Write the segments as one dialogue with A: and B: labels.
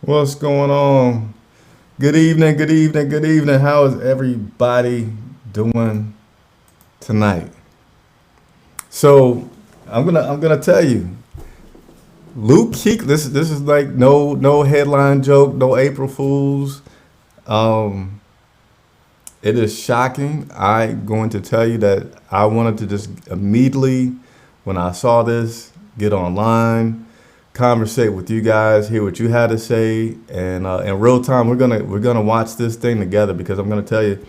A: What's going on? Good evening, good evening, good evening. How is everybody doing tonight? So I'm gonna tell you, Luke Keek. This is like no headline joke, no April Fools. Um, it is shocking. I'm going to tell you that I wanted to just immediately, when I saw this, get online, conversate with you guys, hear what you had to say, and in real time, we're gonna watch this thing together because I'm gonna tell you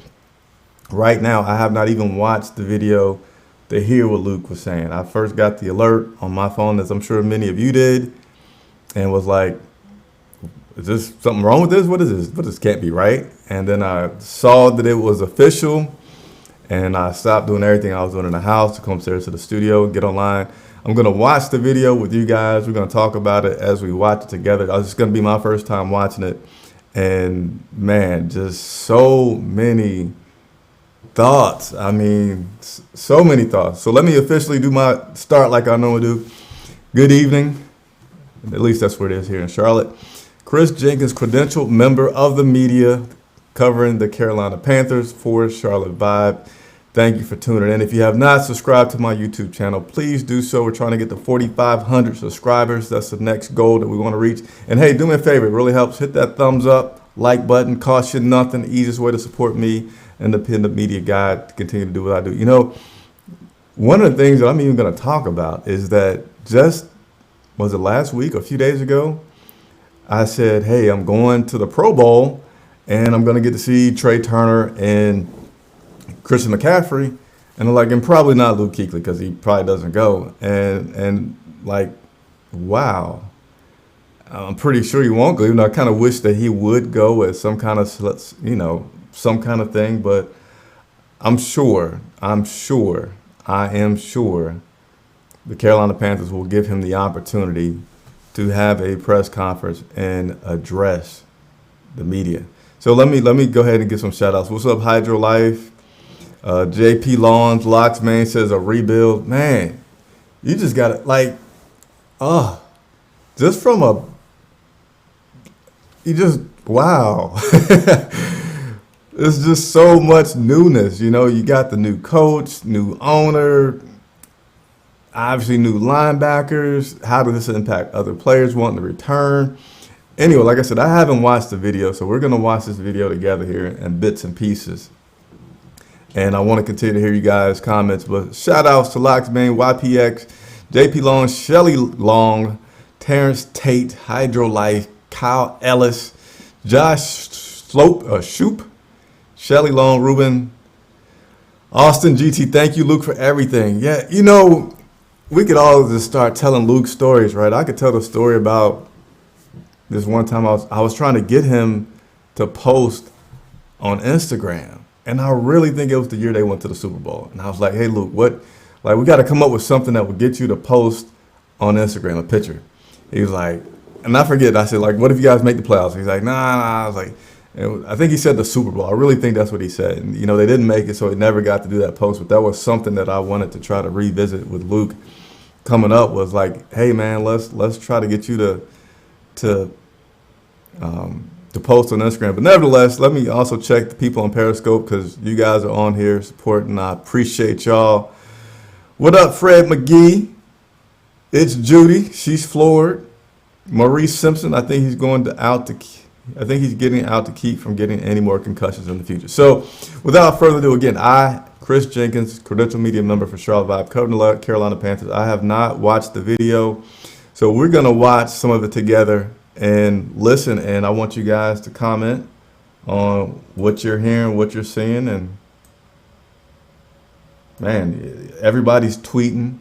A: right now, I have not even watched the video to hear what Luke was saying. I first got the alert on my phone, as I'm sure many of you did, and was like, is this something wrong with this? What is this? What this can't be right. And then I saw that it was official, and I stopped doing everything I was doing in the house to come upstairs to the studio, get online. I'm gonna watch the video with you guys. We're gonna talk about it as we watch it together. It's gonna be my first time watching it, and man, just so many thoughts. I mean, so many thoughts. So let me officially do my start like I normally do. Good evening. At least that's where it is here in Charlotte. Chris Jenkins, credentialed member of the media covering the Carolina Panthers for Charlotte Vibe. Thank you for tuning in. If you have not subscribed to my YouTube channel, please do so. We're trying to get to 4,500 subscribers. That's the next goal that we want to reach. And hey, do me a favor. It really helps. Hit that thumbs up, like button. Costs you nothing. Easiest way to support me, independent media guy, to continue to do what I do. You know, one of the things that I'm even going to talk about is that just, was it last week, a few days ago, I said, hey, I'm going to the Pro Bowl and I'm going to get to see Trey Turner and Christian McCaffrey. And I'm like, and probably not Luke Kuechly because he probably doesn't go. And like, wow, I'm pretty sure he won't go. Even though I kind of wish that he would go as some kind of, some kind of thing. But I am sure the Carolina Panthers will give him the opportunity to have a press conference and address the media. So let me go ahead and get some shout outs. What's up, Hydro Life? JP Lawns, Locks Man says a rebuild. Man, you just got to like, just from a, you just, wow. It's just so much newness. You know, you got the new coach, new owner, obviously new linebackers. How does this impact other players wanting to return? Anyway, like I said, I haven't watched the video, so we're going to watch this video together here in bits and pieces. And I want to continue to hear you guys' comments. But shout outs to Locksman, YPX, JP Long, Shelly Long, Terrence Tate, Hydro Life, Kyle Ellis, Josh Shoop, Shelly Long, Ruben, Austin GT. Thank you, Luke, for everything. Yeah, you know, we could all just start telling Luke stories, right? I could tell the story about this one time I was trying to get him to post on Instagram. And I really think it was the year they went to the Super Bowl. And I was like, hey, Luke, we got to come up with something that would get you to post on Instagram, a picture. He was like, and I forget, I said, like, what if you guys make the playoffs? He's like, nah. I was like, I think he said the Super Bowl. I really think that's what he said. And, you know, they didn't make it, so he never got to do that post. But that was something that I wanted to try to revisit with Luke coming up, was like, hey, man, let's try to get you to post on Instagram. But nevertheless, let me also check the people on Periscope because you guys are on here supporting. I appreciate y'all. What up, Fred McGee? It's Judy. She's floored. Maurice Simpson. I think he's getting out to keep from getting any more concussions in the future. So, without further ado, again, Chris Jenkins, credential media member for Charlotte Vibe, covering the Carolina Panthers. I have not watched the video, so we're gonna watch some of it together and listen, and I want you guys to comment on what you're hearing, what you're seeing, and man, everybody's tweeting.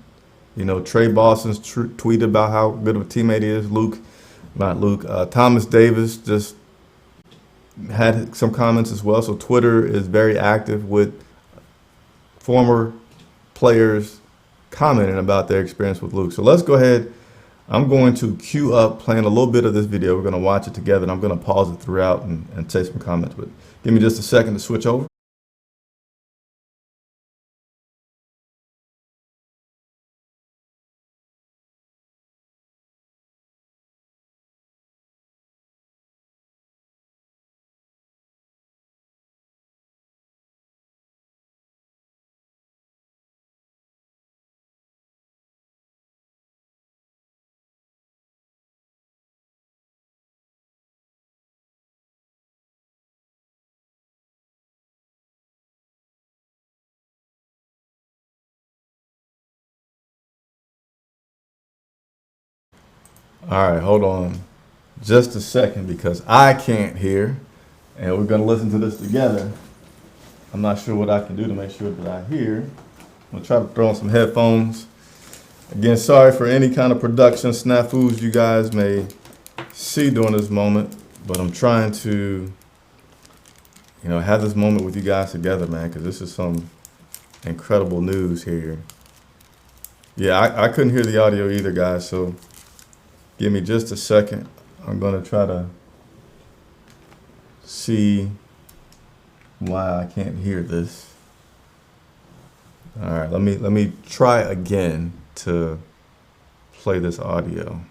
A: You know, Trey Boston's tweeted about how good of a teammate he is. Thomas Davis just had some comments as well. So Twitter is very active with former players commenting about their experience with Luke. So let's go ahead. I'm going to queue up playing a little bit of this video. We're going to watch it together, and I'm going to pause it throughout and say some comments. But give me just a second to switch over. All right, hold on just a second because I can't hear, and we're gonna listen to this together. I'm not sure what I can do to make sure that I hear. I'm gonna try to throw on some headphones. Again, sorry for any kind of production snafus you guys may see during this moment, but I'm trying to, have this moment with you guys together, man, because this is some incredible news here. Yeah, I couldn't hear the audio either, guys, so give me just a second. I'm gonna try to see why I can't hear this. All right, let me try again to play this audio.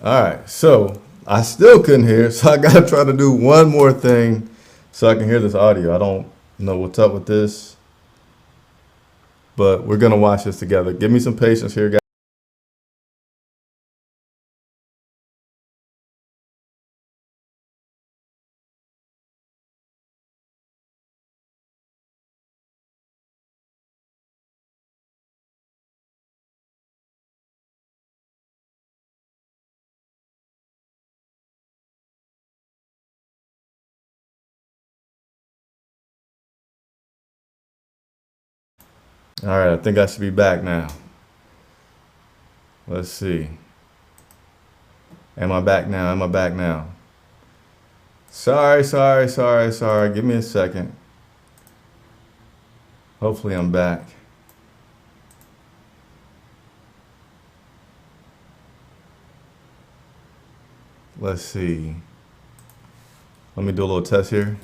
A: All right, so I still couldn't hear, so I gotta try to do one more thing so I can hear this audio. I don't know what's up with this, but we're gonna watch this together. Give me some patience here, guys. All right, I think I should be back now. Let's see. Am I back now? Am I back now? Sorry. Give me a second. Hopefully I'm back. Let's see. Let me do a little test here.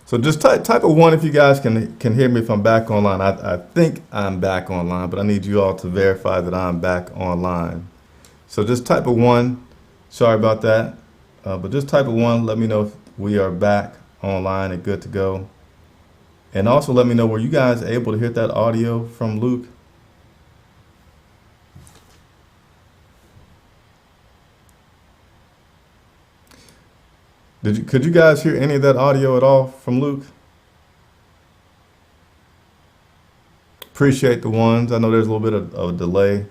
A: So just type a 1 if you guys can hear me if I'm back online. I think I'm back online, but I need you all to verify that I'm back online. So just type a 1. Sorry about that. But just type a 1. Let me know if we are back online and good to go. And also let me know, were you guys able to hear that audio from Luke? Could you guys hear any of that audio at all from Luke? Appreciate the ones. I know there's a little bit of a delay.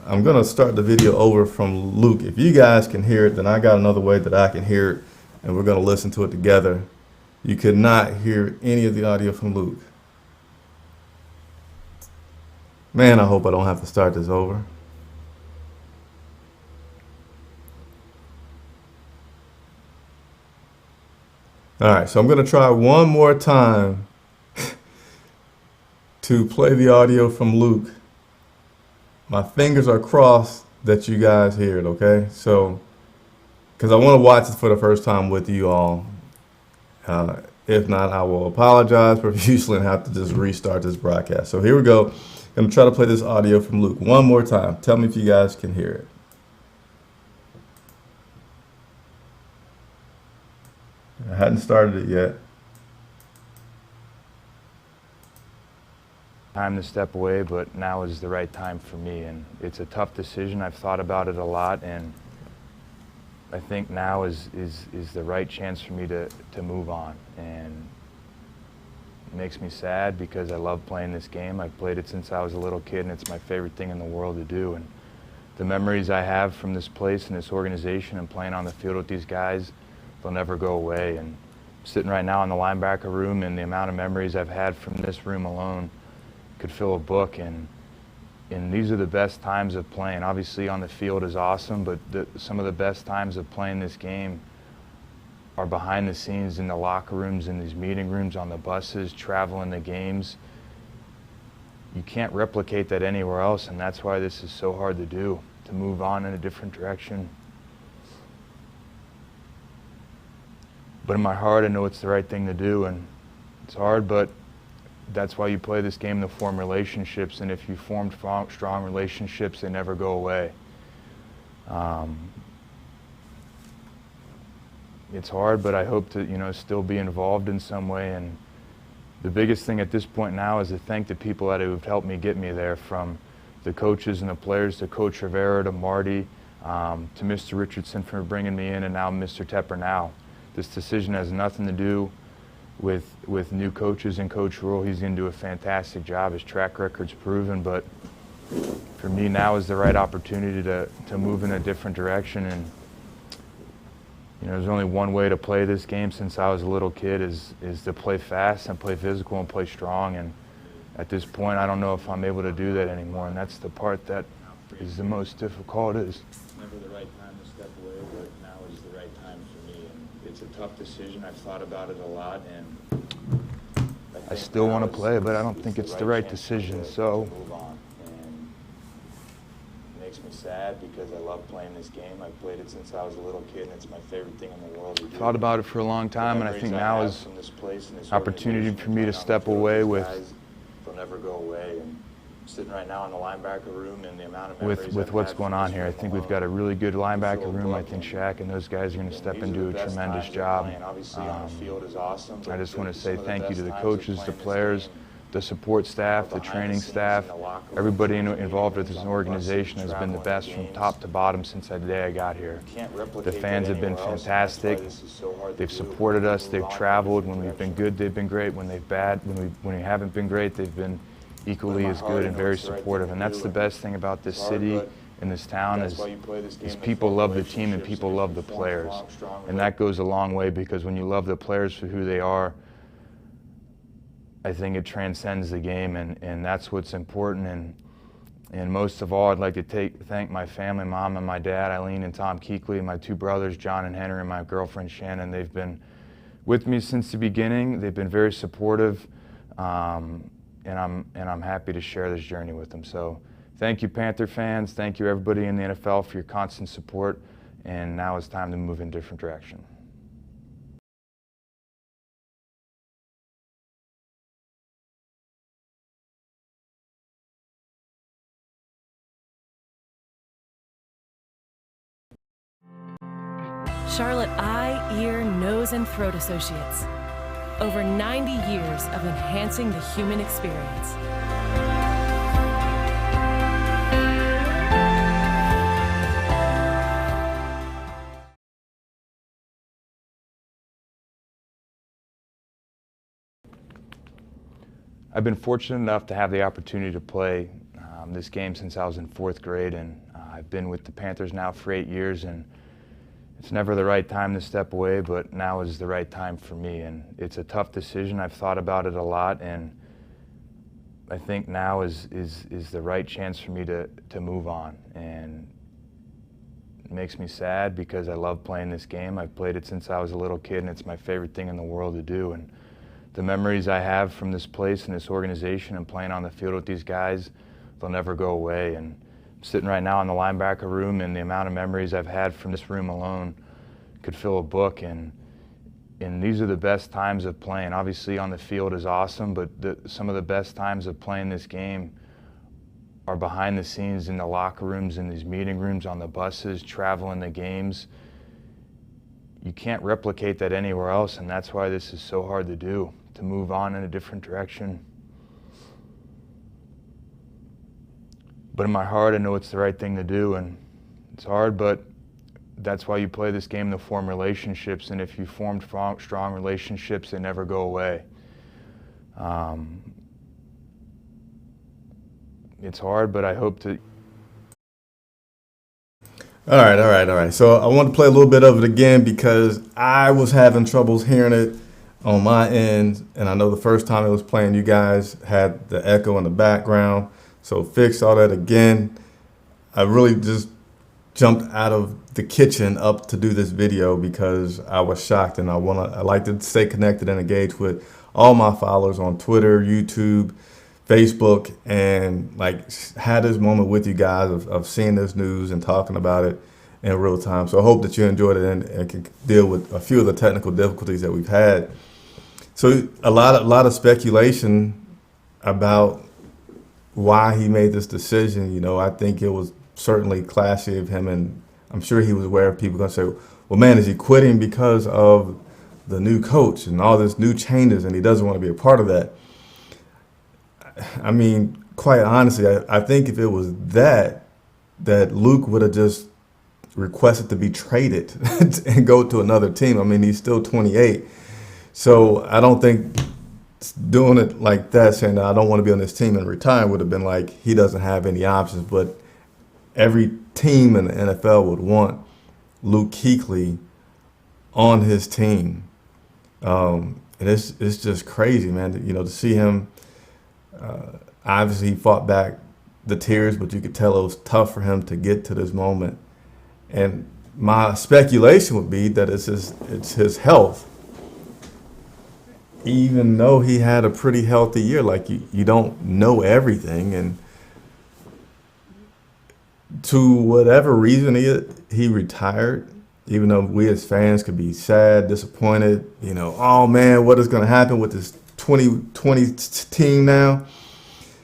A: I'm gonna start the video over from Luke. If you guys can hear it, then I got another way that I can hear it, and we're gonna listen to it together. You could not hear any of the audio from Luke. Man, I hope I don't have to start this over. All right, so I'm gonna try one more time to play the audio from Luke. My fingers are crossed that you guys hear it, okay? So, because I want to watch it for the first time with you all. If not, I will apologize profusely and have to just restart this broadcast. So here we go. I'm going to try to play this audio from Luke one more time. Tell me if you guys can hear it. I hadn't started it yet.
B: Time to step away, but now is the right time for me, and it's a tough decision. I've thought about it a lot, and I think now is the right chance for me to move on. And it makes me sad because I love playing this game. I've played it since I was a little kid, and it's my favorite thing in the world to do. And the memories I have from this place and this organization and playing on the field with these guys, they'll never go away. And sitting right now in the linebacker room, and the amount of memories I've had from this room alone could fill a book. And these are the best times of playing. Obviously on the field is awesome, but some of the best times of playing this game are behind the scenes in the locker rooms, in these meeting rooms, on the buses, traveling the games. You can't replicate that anywhere else, and that's why this is so hard to do, to move on in a different direction. But in my heart, I know it's the right thing to do, and it's hard, but that's why you play this game, to form relationships, and if you form strong relationships, they never go away. it's hard, but I hope to, still be involved in some way. And the biggest thing at this point now is to thank the people that have helped me get me there, from the coaches and the players to Coach Rivera to Marty, to Mr. Richardson for bringing me in, and now Mr. Tepper now. This decision has nothing to do with new coaches and Coach Rule. He's going to do a fantastic job. His track record's proven, but for me now is the right opportunity to move in a different direction. And there's only one way to play this game since I was a little kid, is to play fast and play physical and play strong. And at this point, I don't know if I'm able to do that anymore, and that's the part that is the most difficult. Is
C: Never the right time to step away, but now is the right time for me. And it's a tough decision. I've thought about it a lot, and
B: I still want to play, but I don't think it's the right decision. So
C: move on. And it makes me sad because I love playing this game. I've played it since I was a little kid, and it's my favorite thing in the world to do.
B: thought about it for a long time, and I think now is opportunity for me to step away with
C: they'll never go away. And I'm sitting right now in the linebacker room, and the amount of memories
B: with what's going on here. I think we've got a really good linebacker room. I think Shaq and those guys are going to step and do a tremendous job.
C: Obviously on the field is awesome.
B: I just want to say thank you to the coaches, the players, the support staff, the training staff. Everybody involved with this organization has been the best from top to bottom since the day I got here. The fans have been fantastic. They've supported us. They've traveled. When we've been good, they've been great. When we haven't been great, they've been equally as good and very supportive. And that's the best thing about this city and this town, is people love the team and people love the players. And that goes a long way, because when you love the players for who they are, I think it transcends the game, and that's what's important. And most of all, I'd like to thank my family, Mom and my dad, Eileen and Tom Kuechly, and my two brothers, John and Henry, and my girlfriend, Shannon. They've been with me since the beginning. They've been very supportive, and I'm happy to share this journey with them. So thank you, Panther fans. Thank you, everybody in the NFL, for your constant support. And now it's time to move in a different direction.
D: Charlotte Eye, Ear, Nose, and Throat Associates. Over 90 years of enhancing the human experience.
B: I've been fortunate enough to have the opportunity to play this game since I was in 4th grade, and I've been with the Panthers now for 8 years, and it's never the right time to step away, but now is the right time for me. And it's a tough decision. I've thought about it a lot, and I think now is the right chance for me to move on. And it makes me sad because I love playing this game. I've played it since I was a little kid, and it's my favorite thing in the world to do. And the memories I have from this place and this organization and playing on the field with these guys, they'll never go away. And I'm sitting right now in the linebacker room, and the amount of memories I've had from this room alone could fill a book. And these are the best times of playing. Obviously on the field is awesome, but some of the best times of playing this game are behind the scenes in the locker rooms, in these meeting rooms, on the buses, traveling the games. You can't replicate that anywhere else, and that's why this is so hard to do, to move on in a different direction. But in my heart, I know it's the right thing to do, and it's hard, but that's why you play this game, to form relationships, and if you form strong relationships, they never go away. It's hard, but I hope to.
A: All right. So I want to play a little bit of it again because I was having troubles hearing it on my end, and I know the first time it was playing, you guys had the echo in the background. So fix all that again. I really just jumped out of the kitchen up to do this video because I was shocked, and I like to stay connected and engaged with all my followers on Twitter, YouTube, Facebook, and like had this moment with you guys of seeing this news and talking about it in real time. So I hope that you enjoyed it and can deal with a few of the technical difficulties that we've had. So a lot of speculation about why he made this decision. I think it was certainly classy of him and I'm sure he was aware of people going to say, well, man, is he quitting because of the new coach and all this new changes and he doesn't want to be a part of that? I mean, quite honestly, I think if it was that Luke would have just requested to be traded and go to another team. I mean, he's still 28. So I don't think doing it like that, saying that I don't want to be on this team and retire, would have been like he doesn't have any options. But every team in the NFL would want Luke Kuechly on his team. And it's just crazy, man, you know, to see him. Obviously, he fought back the tears, but you could tell it was tough for him to get to this moment. And my speculation would be that it's his health. Even though he had a pretty healthy year, like you don't know everything, and to whatever reason he retired, even though we as fans could be sad, disappointed, you know, oh man, what is going to happen with this 2020 team now?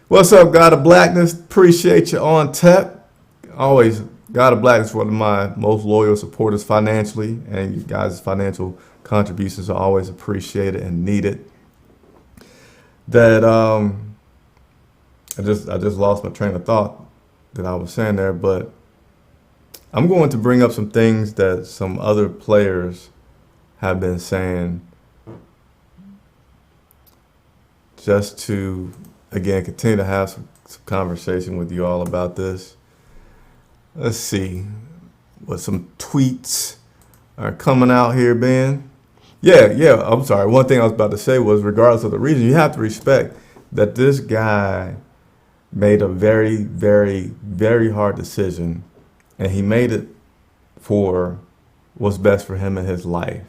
A: What's up, God of Blackness? Appreciate you on tap. Always, God of Blackness is one of my most loyal supporters financially, and you guys' financial contributions are always appreciated and needed. That I just lost my train of thought that I was saying there, but I'm going to bring up some things that some other players have been saying, just to again continue to have some conversation with you all about this. Let's see what some tweets are coming out here, Ben. Yeah, I'm sorry. One thing I was about to say was, regardless of the reason, you have to respect that this guy made a very, very, very hard decision, and he made it for what's best for him in his life.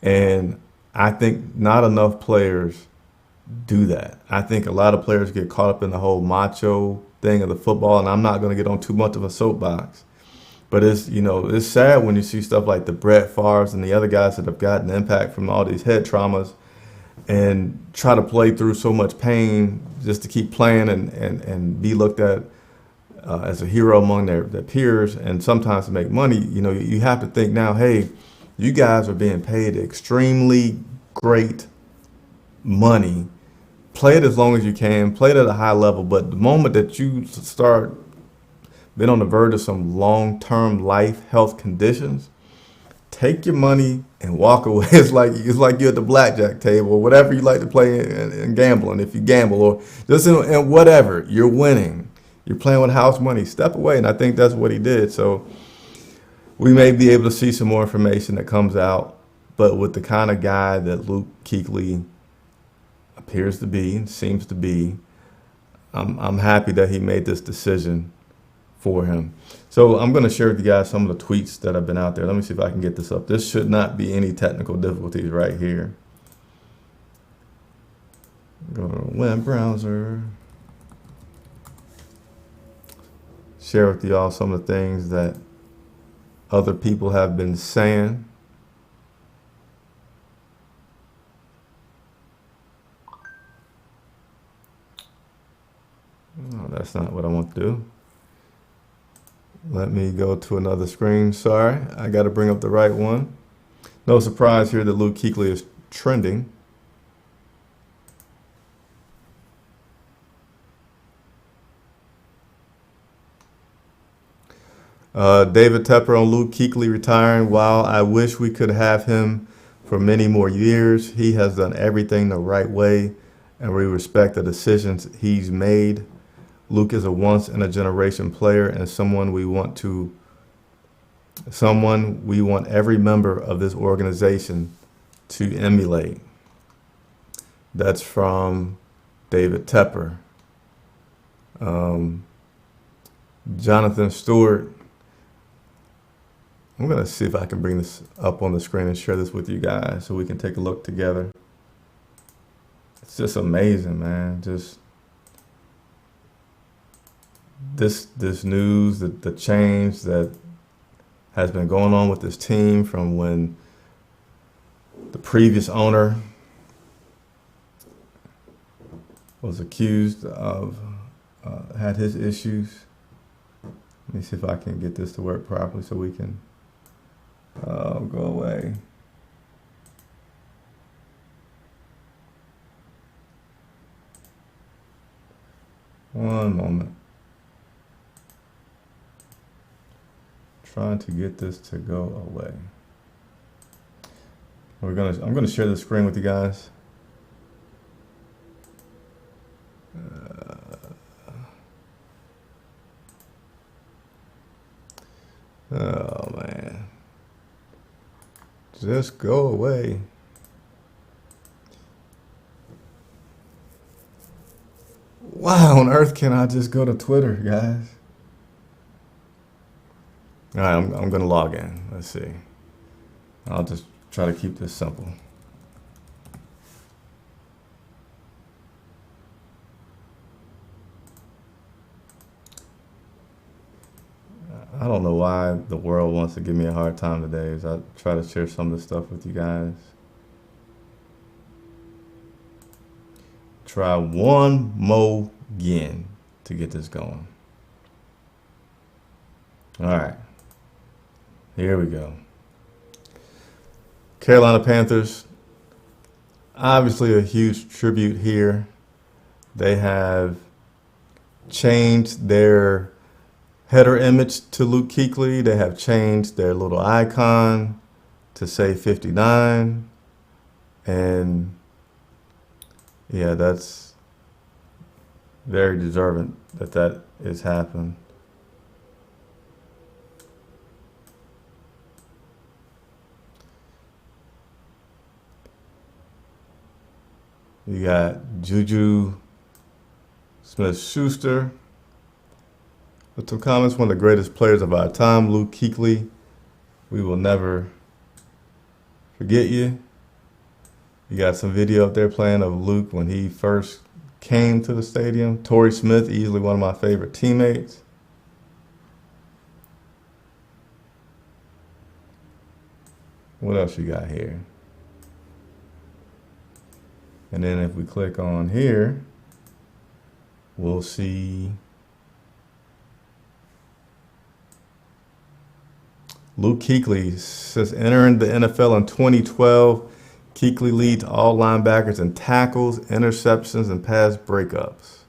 A: And I think not enough players do that. I think a lot of players get caught up in the whole macho thing of the football, and I'm not going to get on too much of a soapbox. But it's sad when you see stuff like the Brett Favres and the other guys that have gotten impact from all these head traumas and try to play through so much pain just to keep playing and be looked at as a hero among their peers, and sometimes to make money. You know, you have to think now, hey, you guys are being paid extremely great money. Play it as long as you can, play it at a high level, but the moment that you start been on the verge of some long-term life health conditions, take your money and walk away. It's like you're at the blackjack table or whatever you like to play in gambling. If you gamble or just in whatever, you're winning. You're playing with house money. Step away, and I think that's what he did. So we may be able to see some more information that comes out, but with the kind of guy that Luke Kuechly appears to be, seems to be, I'm happy that he made this decision for him. So I'm going to share with you guys some of the tweets that have been out there. Let me see if I can get this up. This should not be any technical difficulties right here. Go to the web browser. Share with you all some of the things that other people have been saying. No, that's not what I want to do. Let me go to another screen. Sorry, I got to bring up the right one. No surprise here that Luke Kuechly is trending. David Tepper on Luke Kuechly retiring. While I wish we could have him for many more years, he has done everything the right way, and we respect the decisions he's made. Luke is a once-in-a-generation player and someone we want every member of this organization to emulate. That's from David Tepper. Jonathan Stewart. I'm going to see if I can bring this up on the screen and share this with you guys so we can take a look together. It's just amazing, man. Just this news, the change that has been going on with this team from when the previous owner was accused of had his issues. Let me see if I can get this to work properly so we can go away. One moment. Trying to get this to go away. I'm gonna share the screen with you guys. Oh man. Just go away. Why on earth can I just go to Twitter, guys? All right, I'm gonna log in. Let's see. I'll just try to keep this simple. I don't know why the world wants to give me a hard time today as I try to share some of this stuff with you guys. Try one more again to get this going. All right. Here we go. Carolina Panthers. Obviously a huge tribute here. They have changed their header image to Luke Kuechly. They have changed their little icon to say 59. And yeah, that's very deserving that is happening. You got Juju Smith-Schuster with some comments. One of the greatest players of our time, Luke Kuechly. We will never forget you. You got some video up there playing of Luke when he first came to the stadium. Torrey Smith, easily one of my favorite teammates. What else you got here? And then if we click on here, we'll see Luke Kuechly says entering the NFL in 2012. Kuechly leads all linebackers in tackles, interceptions, and pass breakups.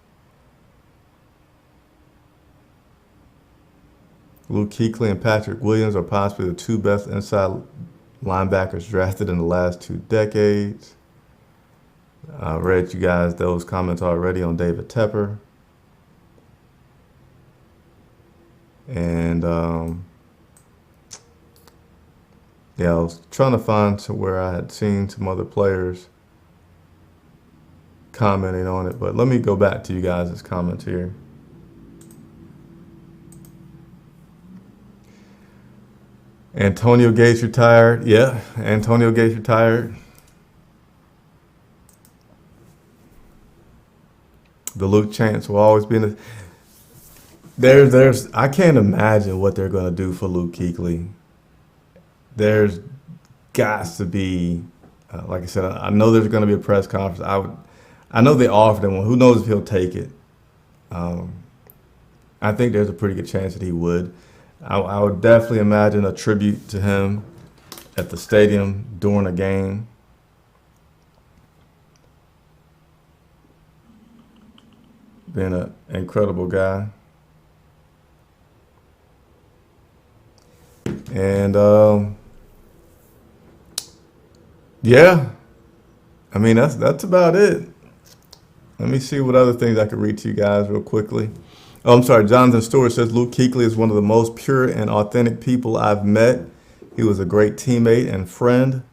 A: Luke Kuechly and Patrick Williams are possibly the two best inside linebackers drafted in the last 2 decades. I read you guys those comments already on David Tepper. And yeah, I was trying to find to where I had seen some other players commenting on it, but let me go back to you guys' comments here. Antonio Gates retired. Yeah, Antonio Gates retired. The Luke chants will always be in the... There's I can't imagine what they're going to do for Luke Kuechly. There's got to be, like I said, I know there's going to be a press conference. I know they offered him one. Who knows if he'll take it? I think there's a pretty good chance that he would. I would definitely imagine a tribute to him at the stadium during a game. Being an incredible guy. And yeah, I mean, that's about it. Let me see what other things I could read to you guys real quickly. Oh, I'm sorry. Jonathan Stewart says Luke Kuechly is one of the most pure and authentic people I've met. He was a great teammate and friend.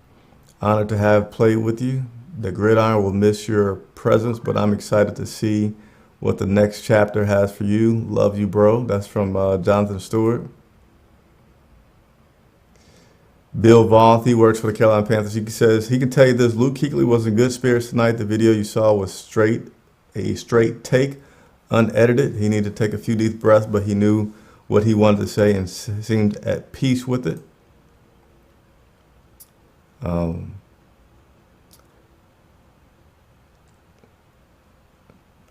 A: Honored to have played with you. The gridiron will miss your presence, but I'm excited to see what the next chapter has for you. Love you, bro. That's from Jonathan Stewart. Bill Voth, he works for the Carolina Panthers. He says he can tell you this: Luke Kuechly was in good spirits tonight. The video you saw was a straight take, unedited. He needed to take a few deep breaths, but he knew what he wanted to say and seemed at peace with it.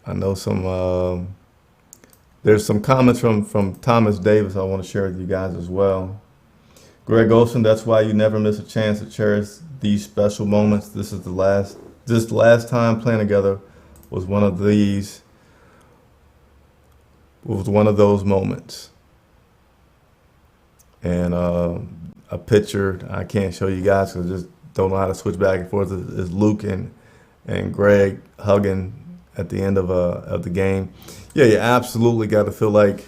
A: I know some There's some comments from Thomas Davis I want to share with you guys as well. Greg Olson, that's why you never miss a chance to cherish these special moments. This last time playing together was one of those moments. And a picture I can't show you guys because I just don't know how to switch back and forth. Is Luke and Greg hugging at the end of the game. Yeah, you absolutely got to feel like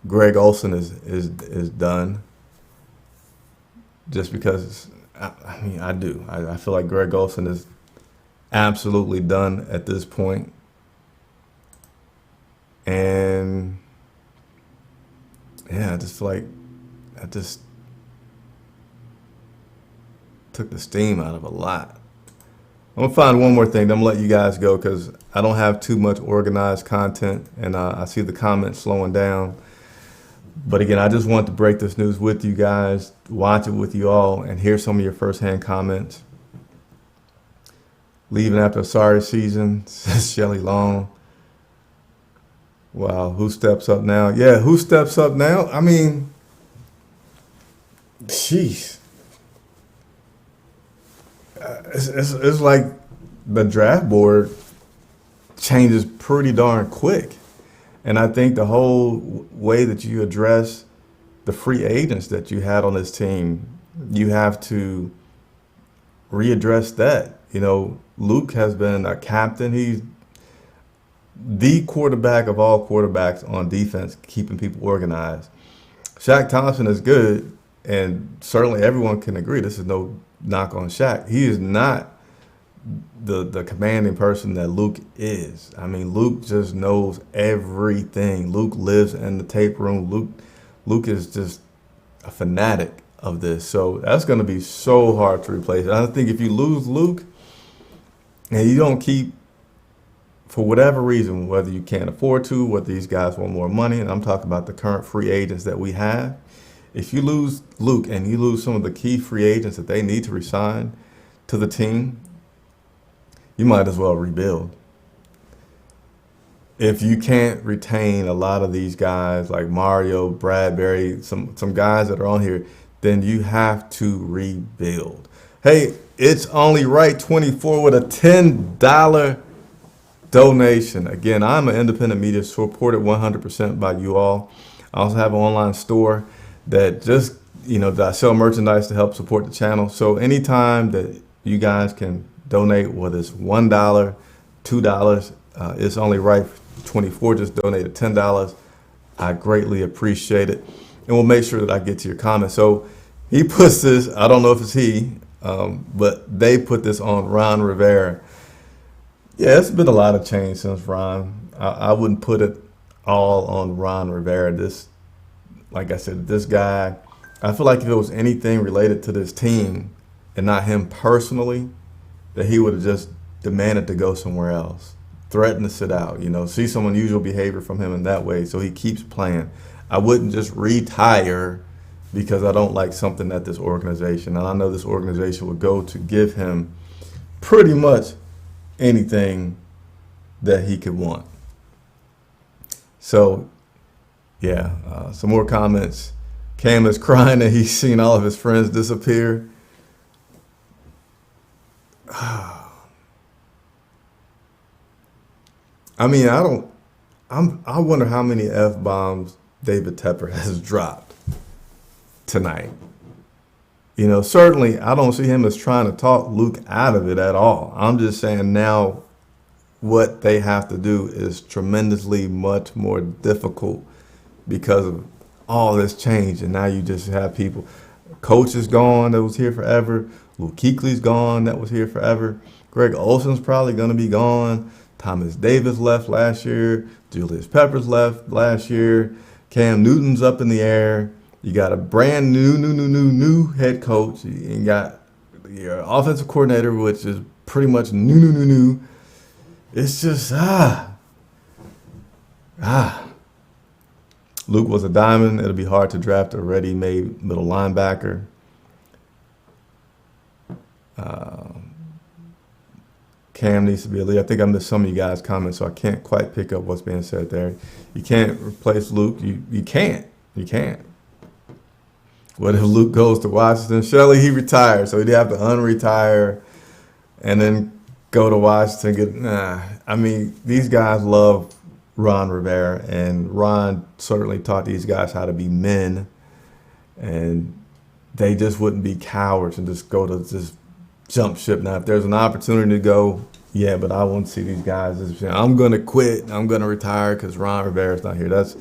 A: Greg Olson is done. Just because, I mean, I do. I feel like Greg Olson is absolutely done at this point. And yeah, I just feel like I just took the steam out of a lot. I'm gonna find one more thing. I'm gonna let you guys go because I don't have too much organized content, and I see the comments slowing down. But again, I just want to break this news with you guys, watch it with you all, and hear some of your firsthand comments. Leaving after a sorry season, says Shelly Long. Wow, who steps up now? Yeah, who steps up now? I mean, jeez. It's like the draft board changes pretty darn quick. And I think the whole way that you address the free agents that you had on this team, you have to readdress that. You know, Luke has been a captain. He's the quarterback of all quarterbacks on defense, keeping people organized. Shaq Thompson is good, and certainly everyone can agree. This is no knock on Shaq. He is not the commanding person that Luke is. I mean, Luke just knows everything. Luke lives in the tape room. Luke is just a fanatic of this. So that's going to be so hard to replace. I think if you lose Luke and you don't keep, for whatever reason, whether you can't afford to, whether these guys want more money, and I'm talking about the current free agents that we have, if you lose Luke and you lose some of the key free agents that they need to resign to the team, you might as well rebuild. If you can't retain a lot of these guys like Mario, Bradbury, some guys that are on here, then you have to rebuild. Hey, it's only right 24 with a $10 donation. Again, I'm an independent media supported 100% by you all. I also have an online store that just, that I sell merchandise to help support the channel. So anytime that you guys can donate, whether it's $1, $2, it's only right for 24. Just donate $10. I greatly appreciate it. And we'll make sure that I get to your comments. So he puts this, I don't know if it's he, but they put this on Ron Rivera. Yeah, it's been a lot of change since Ron. I wouldn't put it all on Ron Rivera. This, like I said, this guy, I feel like if it was anything related to this team and not him personally, that he would have just demanded to go somewhere else, threatened to sit out, see some unusual behavior from him in that way, so he keeps playing. I wouldn't just retire because I don't like something at this organization. And I know this organization would go to give him pretty much anything that he could want. So, yeah, some more comments. Cam is crying that he's seen all of his friends disappear. I mean, I wonder how many F-bombs David Tepper has dropped tonight. Certainly I don't see him as trying to talk Luke out of it at all. I'm just saying now what they have to do is tremendously much more difficult because of all this change. And now you just have people, Coach is gone that was here forever. Luke Kuechly's gone that was here forever. Greg Olson's probably going to be gone. Thomas Davis left last year. Julius Peppers left last year. Cam Newton's up in the air. You got a brand new head coach. You got your offensive coordinator, which is pretty much new. It's just, Luke was a diamond. It'll be hard to draft a ready-made middle linebacker. Cam needs to be a leader. I think I missed some of you guys' comments, so I can't quite pick up what's being said there. You can't replace Luke. You can't. You can't. What if Luke goes to Washington? Shelley, he retired, so he'd have to unretire and then go to Washington. I mean, these guys love Ron Rivera, and Ron certainly taught these guys how to be men, and they just wouldn't be cowards and just go to this jump ship. Now, if there's an opportunity to go, yeah, but I won't see these guys as saying, I'm going to quit, I'm going to retire because Ron Rivera's not here. That's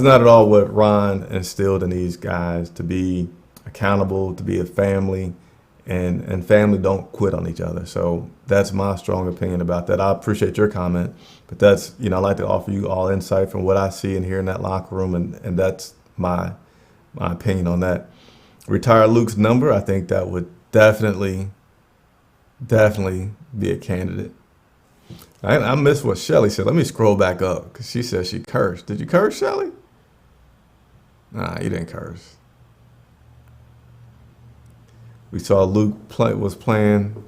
A: not at all what Ron instilled in these guys, to be accountable, to be a family, and family don't quit on each other. So that's my strong opinion about that. I appreciate your comment, but that's, I like to offer you all insight from what I see and hear in that locker room, and that's my opinion on that. Retire Luke's number, I think that would definitely be a candidate. I missed what Shelly said. Let me scroll back up because she said she cursed. Did you curse, Shelly? Nah, you didn't curse. We saw Luke was playing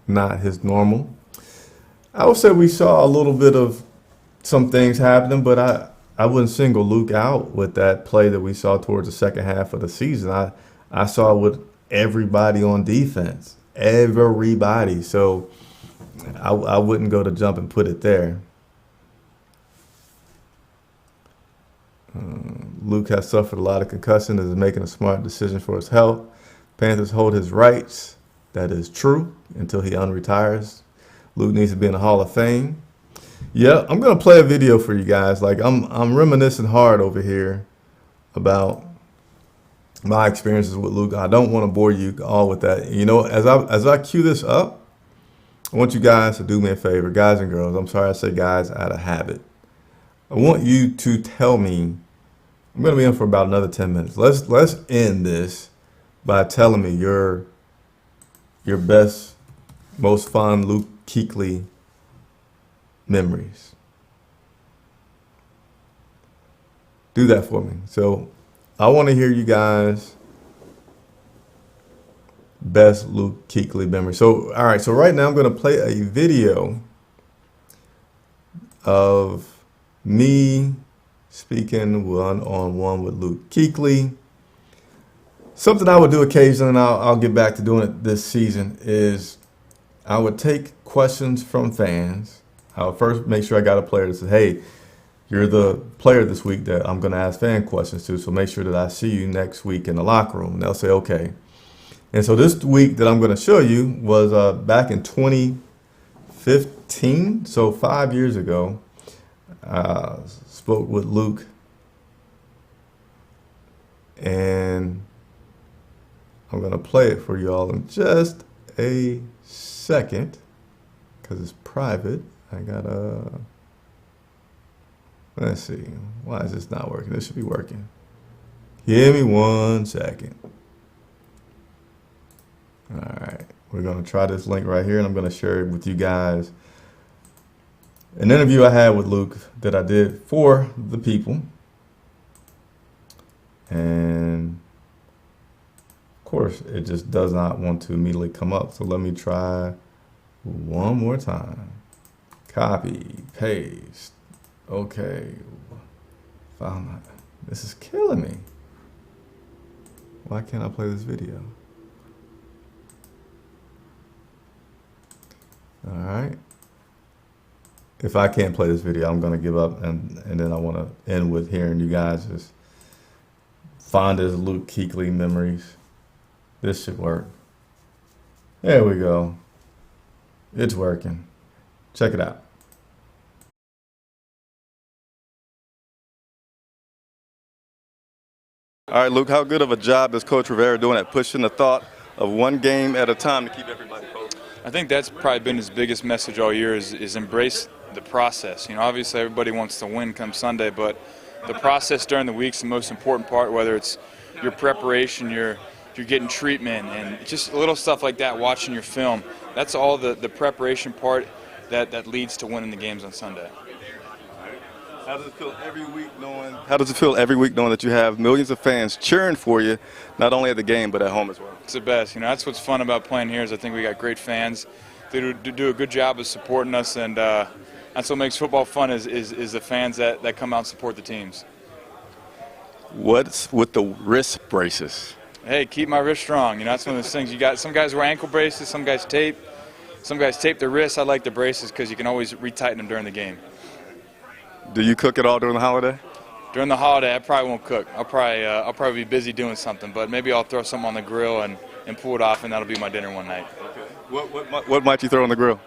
A: not his normal. I would say we saw a little bit of some things happening, but I wouldn't single Luke out with that play that we saw towards the second half of the season. I saw with everybody on defense, everybody. So I wouldn't go to jump and put it there. Luke has suffered a lot of concussion and is making a smart decision for his health. Panthers hold his rights. That is true until he unretires. Luke needs to be in the Hall of Fame. Yeah, I'm gonna play a video for you guys. Like I'm reminiscing hard over here about my experiences with Luke. I don't want to bore you all with that. As I cue this up, I want you guys to do me a favor, guys and girls. I'm sorry I say guys out of habit. I want you to tell me. I'm gonna be in for about another 10 minutes. Let's end this by telling me your best, most fun Luke Kuechly memories. Do that for me. So I want to hear you guys' best Luke Kuechly memory. So, all right. So right now I'm going to play a video of me speaking one-on-one with Luke Kuechly. Something I would do occasionally, and I'll get back to doing it this season, is I would take questions from fans. I would first make sure I got a player that says, hey, you're the player this week that I'm going to ask fan questions to, so make sure that I see you next week in the locker room. And they'll say, okay. And so this week that I'm going to show you was back in 2015, so 5 years ago. Spoke with Luke, and I'm going to play it for you all in just a second because it's private. I got let's see. Why is this not working? This should be working. Give me 1 second. All right. We're going to try this link right here, and I'm going to share it with you guys. An interview I had with Luke that I did for the people. And of course, it just does not want to immediately come up. So let me try one more time. Copy, paste. Okay. Found that. This is killing me. Why can't I play this video? All right. If I can't play this video, I'm going to give up, and then I want to end with hearing you guys' fondest Luke Kuechly memories. This should work. There we go. It's working. Check it out. All right, Luke, how good of a job is Coach Rivera doing at pushing the thought of one game at a time to keep everybody focused?
E: I think that's probably been his biggest message all year is embrace the process. Obviously everybody wants to win come Sunday, but the process during the week's the most important part, whether it's your preparation, you're getting treatment, and just little stuff like that, watching your film. That's all the preparation part that leads to winning the games on Sunday.
A: How does it feel every week knowing that you have millions of fans cheering for you, not only at the game but at home as well?
E: It's the best. That's what's fun about playing here is I think we got great fans. They do a good job of supporting us, and that's what makes football fun is the fans that come out and support the teams.
A: What's with the wrist braces?
E: Hey, keep my wrist strong. You know, that's one of those things. You got some guys wear ankle braces, some guys tape. Some guys tape their wrists. I like the braces because you can always retighten them during the game.
A: Do you cook at all during the holiday?
E: During the holiday, I probably won't cook. I'll probably be busy doing something, but maybe I'll throw something on the grill and pull it off, and that'll be my dinner one night.
A: What might you throw on the grill?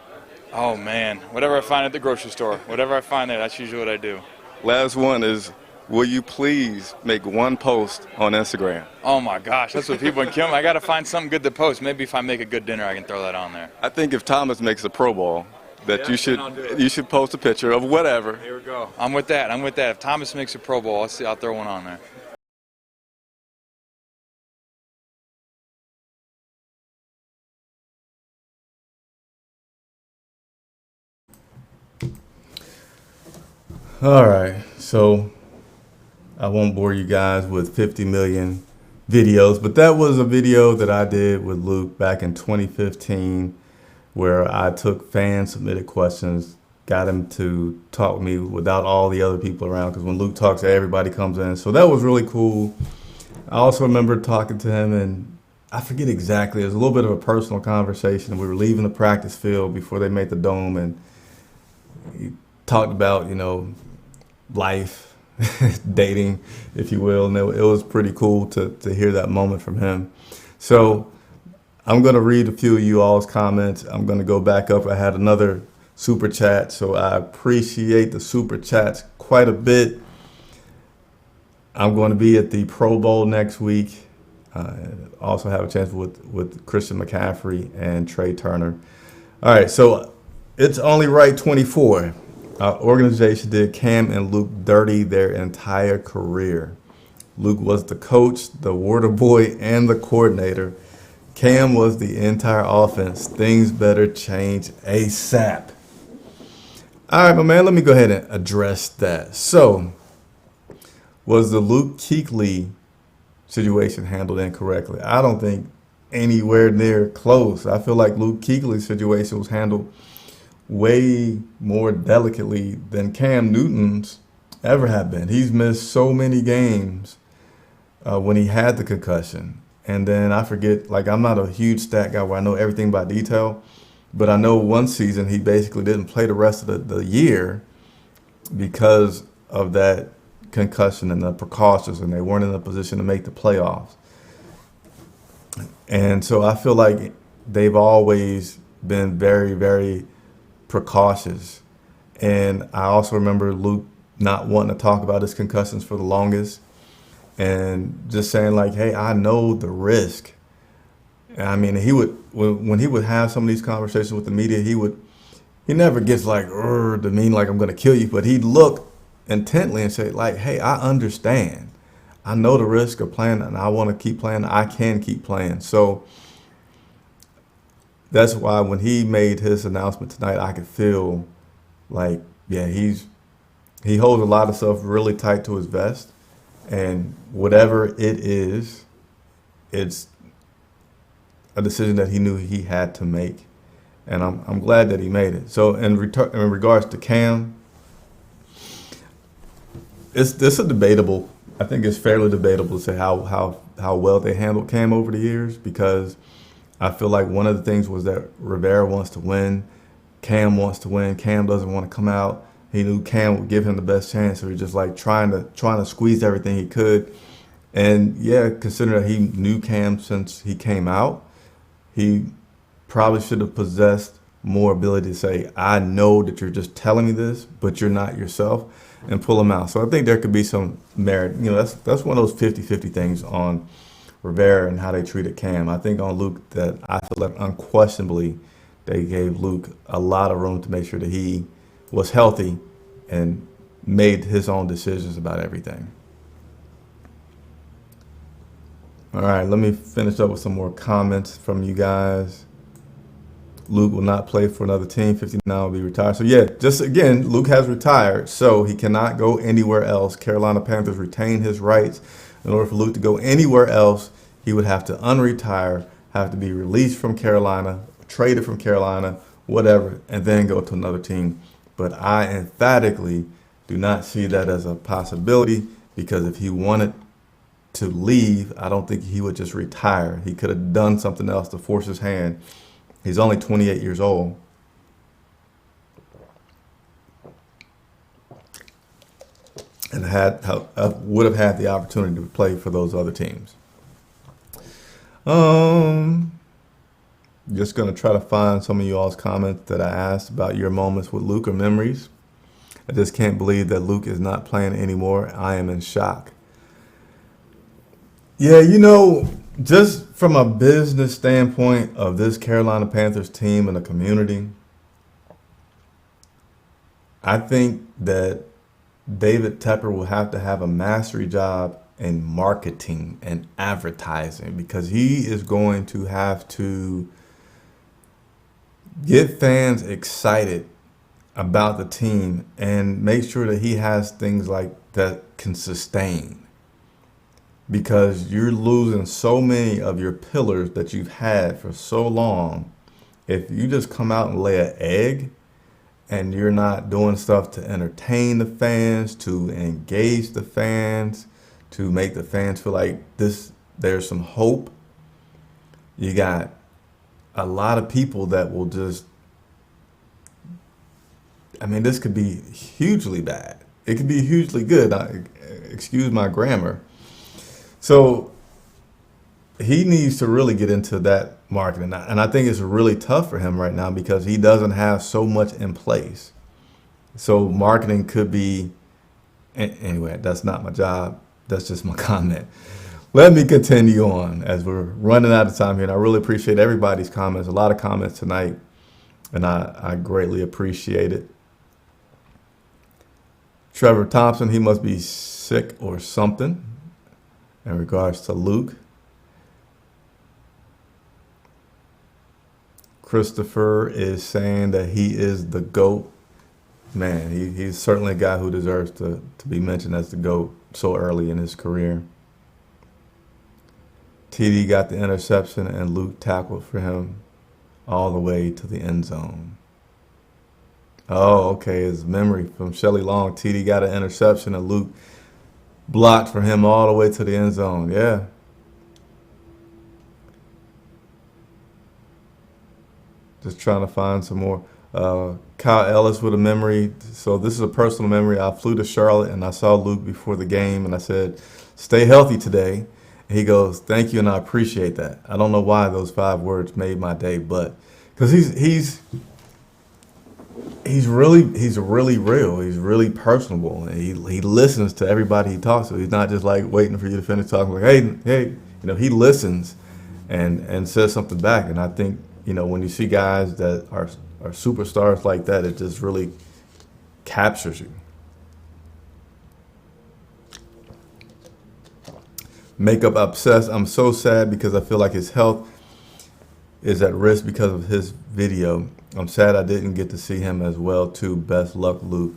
E: Oh, man. Whatever I find at the grocery store. Whatever I find there, that's usually what I do.
A: Last one is, will you please make one post on Instagram?
E: Oh, my gosh. That's what people can kill me. I got to find something good to post. Maybe if I make a good dinner, I can throw that on there.
A: I think if Thomas makes a Pro Bowl, that
E: Yeah,
A: you should post a picture of whatever.
E: Here we go. I'm with that. If Thomas makes a Pro Bowl, I'll throw one on there.
A: All right, so I won't bore you guys with 50 million videos, but that was a video that I did with Luke back in 2015 where I took fan submitted questions, got him to talk with me without all the other people around, because when Luke talks, everybody comes in. So that was really cool. I also remember talking to him, and I forget exactly, it was a little bit of a personal conversation. We were leaving the practice field before they made the dome, and he talked about, you know, life, dating, if you will, and it was pretty cool to hear that moment from him. So I'm going to read a few of you all's comments. I'm going to go back up. I had another super chat, so I appreciate the super chats quite a bit. I'm going to be at the Pro Bowl next week. Also have a chance with Christian McCaffrey and Trey Turner. All right, so it's only right 24. Our organization did Cam and Luke dirty their entire career. Luke was the coach, the water boy, and the coordinator. Cam was the entire offense. Things better change ASAP. All right, my man, let me go ahead and address that. So, was the Luke Kuechly situation handled incorrectly? I don't think anywhere near close. I feel like Luke Kuechly's situation was handled way more delicately than Cam Newton's ever have been. He's missed so many games when he had the concussion. And then I forget, like, I'm not a huge stat guy where I know everything by detail, but I know one season he basically didn't play the rest of the year because of that concussion and the precautions, and they weren't in a position to make the playoffs. And so I feel like they've always been very, very precautious. And I also remember Luke not wanting to talk about his concussions for the longest and just saying, like, hey, I know the risk. And I mean, he would, when he would have some of these conversations with the media, he never gets like, to mean like I'm going to kill you, but he'd look intently and say, like, hey, I understand. I know the risk of playing, and I want to keep playing. I can keep playing. So that's why when he made his announcement tonight, I could feel like, yeah, he holds a lot of stuff really tight to his vest, and whatever it is, it's a decision that he knew he had to make, and I'm glad that he made it. So in regards to Cam, it's a debatable. I think it's fairly debatable to say how well they handled Cam over the years, because I feel like one of the things was that Rivera wants to win, Cam wants to win, Cam doesn't want to come out. He knew Cam would give him the best chance, so he's just like trying to squeeze everything he could. And yeah, considering that he knew Cam since he came out, he probably should have possessed more ability to say, I know that you're just telling me this, but you're not yourself, and pull him out. So I think there could be some merit. You know, that's one of those 50-50 things on Rivera and how they treated Cam. I think on Luke, that I feel like unquestionably they gave Luke a lot of room to make sure that he was healthy and made his own decisions about everything. All right, let me finish up with some more comments from you guys. Luke will not play for another team. 59 will be retired. So yeah, just again, Luke has retired, so he cannot go anywhere else. Carolina Panthers retain his rights. In order for Luke to go anywhere else, he would have to unretire, have to be released from Carolina, traded from Carolina, whatever, and then go to another team. But I emphatically do not see that as a possibility, because if he wanted to leave, I don't think he would just retire. He could have done something else to force his hand. He's only 28 years old. And would have had the opportunity to play for those other teams. Just going to try to find some of you all's comments that I asked about your moments with Luke or memories. I just can't believe that Luke is not playing anymore. I am in shock. Yeah, just from a business standpoint of this Carolina Panthers team and the community, I think that David Tepper will have to have a mastery job in marketing and advertising, because he is going to have to get fans excited about the team and make sure that he has things like that can sustain, because you're losing so many of your pillars that you've had for so long. If you just come out and lay an egg and you're not doing stuff to entertain the fans, to engage the fans, to make the fans feel like there's some hope, you got a lot of people that will just, this could be hugely bad. It could be hugely good. Excuse my grammar. So he needs to really get into that marketing. And I think it's really tough for him right now because he doesn't have so much in place. So marketing could be, anyway, that's not my job. That's just my comment. Let me continue on as we're running out of time here. And I really appreciate everybody's comments. A lot of comments tonight. And I greatly appreciate it. Trevor Thompson, he must be sick or something in regards to Luke. Christopher is saying that he is the GOAT. Man, he's certainly a guy who deserves to be mentioned as the GOAT so early in his career. TD got the interception and Luke tackled for him all the way to the end zone. Oh, okay, his memory from Shelley Long. TD got an interception and Luke blocked for him all the way to the end zone. Yeah. Just trying to find some more. Kyle Ellis with a memory. So this is a personal memory. I flew to Charlotte and I saw Luke before the game and I said, "Stay healthy today." And he goes, "Thank you, and I appreciate that." I don't know why those 5 words made my day, but because he's really real. He's really personable. And he listens to everybody he talks to. He's not just like waiting for you to finish talking. Like, hey, he listens and says something back. And I think, when you see guys that are superstars like that, it just really captures you. Makeup obsessed. I'm so sad because I feel like his health is at risk because of his video. I'm sad I didn't get to see him as well too. Best luck, Luke.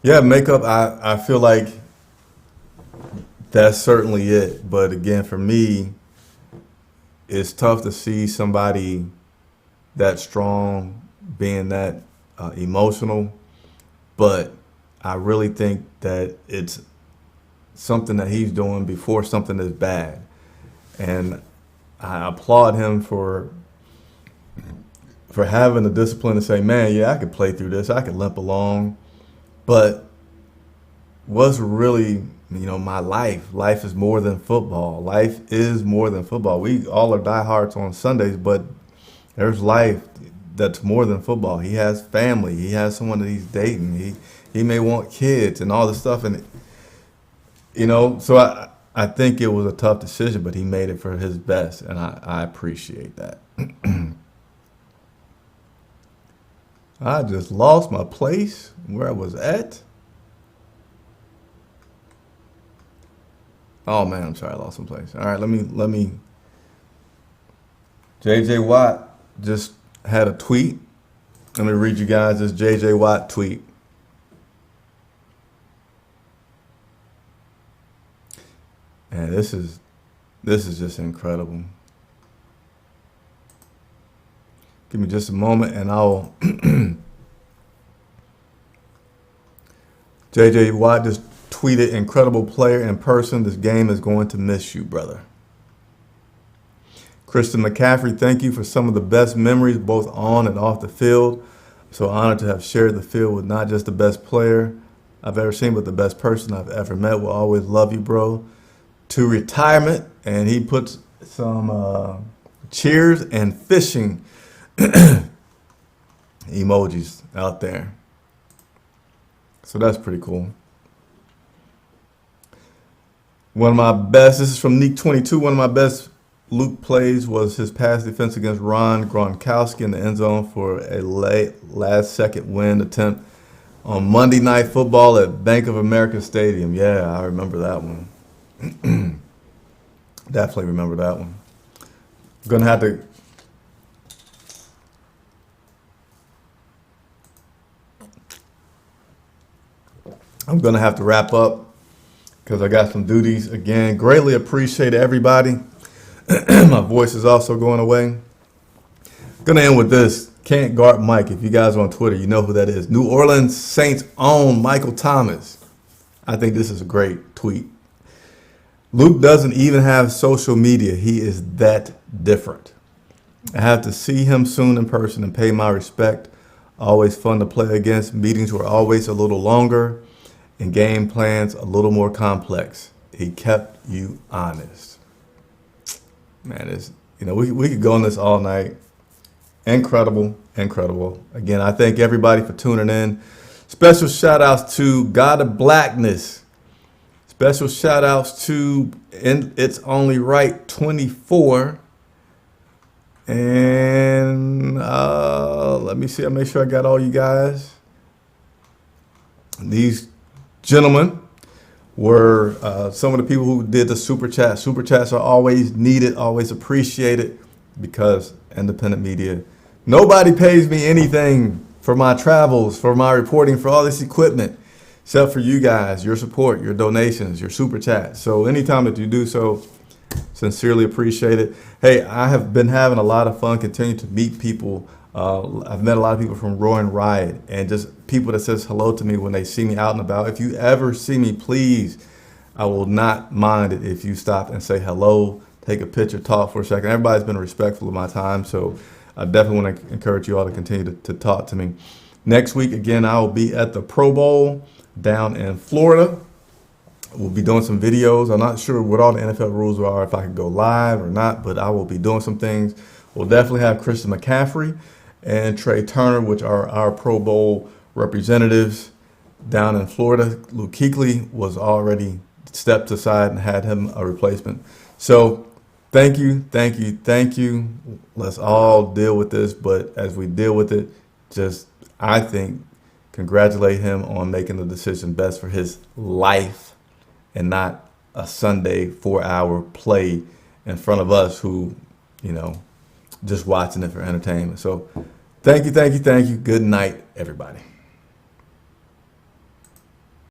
A: Yeah, makeup. I feel like that's certainly it. But again, for me, it's tough to see somebody that strong being that emotional. But I really think that it's something that he's doing before something is bad. And I applaud him for having the discipline to say, man, yeah, I could play through this. I could limp along. But what's really, my life? Life is more than football. Life is more than football. We all are diehards on Sundays, but there's life that's more than football. He has family. He has someone that he's dating. He may want kids and all this stuff. And, so I think it was a tough decision, but he made it for his best, and I appreciate that. I just lost my place where I was at. Oh man, I'm sorry, I lost my place. All right, let me. JJ Watt just had a tweet. Let me read you guys this JJ Watt tweet. And this is just incredible. Give me just a moment and I'll JJ Watt just tweeted, incredible player in person. This game is going to miss you, brother. Christian McCaffrey, thank you for some of the best memories, both on and off the field. So honored to have shared the field with not just the best player I've ever seen, but the best person I've ever met. Will always love you, bro. To retirement, and he puts some cheers and fishing emojis out there. So that's pretty cool. One of my best, this is from Neek22, one of my best Luke plays was his pass defense against Ron Gronkowski in the end zone for a last-second win attempt on Monday Night Football at Bank of America Stadium. Yeah, I remember that one. Definitely remember that one. Gonna have to wrap up because I got some duties. Again, greatly appreciate everybody. My voice is also going away. Gonna end with this. Can't guard Mike. If you guys are on Twitter, you know who that is. New Orleans Saints own Michael Thomas. I think this is a great tweet. Luke doesn't even have social media. He is that different. I have to see him soon in person and pay my respect. Always fun to play against. Meetings were always a little longer and game plans a little more complex. He kept you honest. Man, it's, we could go on this all night. Incredible, incredible. Again, I thank everybody for tuning in. Special shout outs to God of Blackness. Special shout outs to It's Only Right 24. And let me see. I'll make sure I got all you guys. These gentlemen were some of the people who did the super chat. Super chats are always needed, always appreciated, because independent media, nobody pays me anything for my travels, for my reporting, for all this equipment, except for you guys, your support, your donations, your super chats. So anytime that you do so, sincerely appreciate it. Hey, I have been having a lot of fun continuing to meet people. I've met a lot of people from Roaring Riot and just people that says hello to me when they see me out and about. If you ever see me, please, I will not mind it if you stop and say hello, take a picture, talk for a second. Everybody's been respectful of my time, so I definitely want to encourage you all to continue to talk to me. Next week, again, I will be at the Pro Bowl down in Florida. We'll be doing some videos. I'm not sure what all the NFL rules are, if I can go live or not, but I will be doing some things. We'll definitely have Christian McCaffrey and Trey Turner, which are our Pro Bowl representatives down in Florida. Luke Kuechly was already stepped aside and had him a replacement. So thank you. Let's all deal with this, but as we deal with it, I think, congratulate him on making the decision best for his life and not a Sunday 4-hour play in front of us who, just watching it for entertainment. So thank you. Good night, everybody.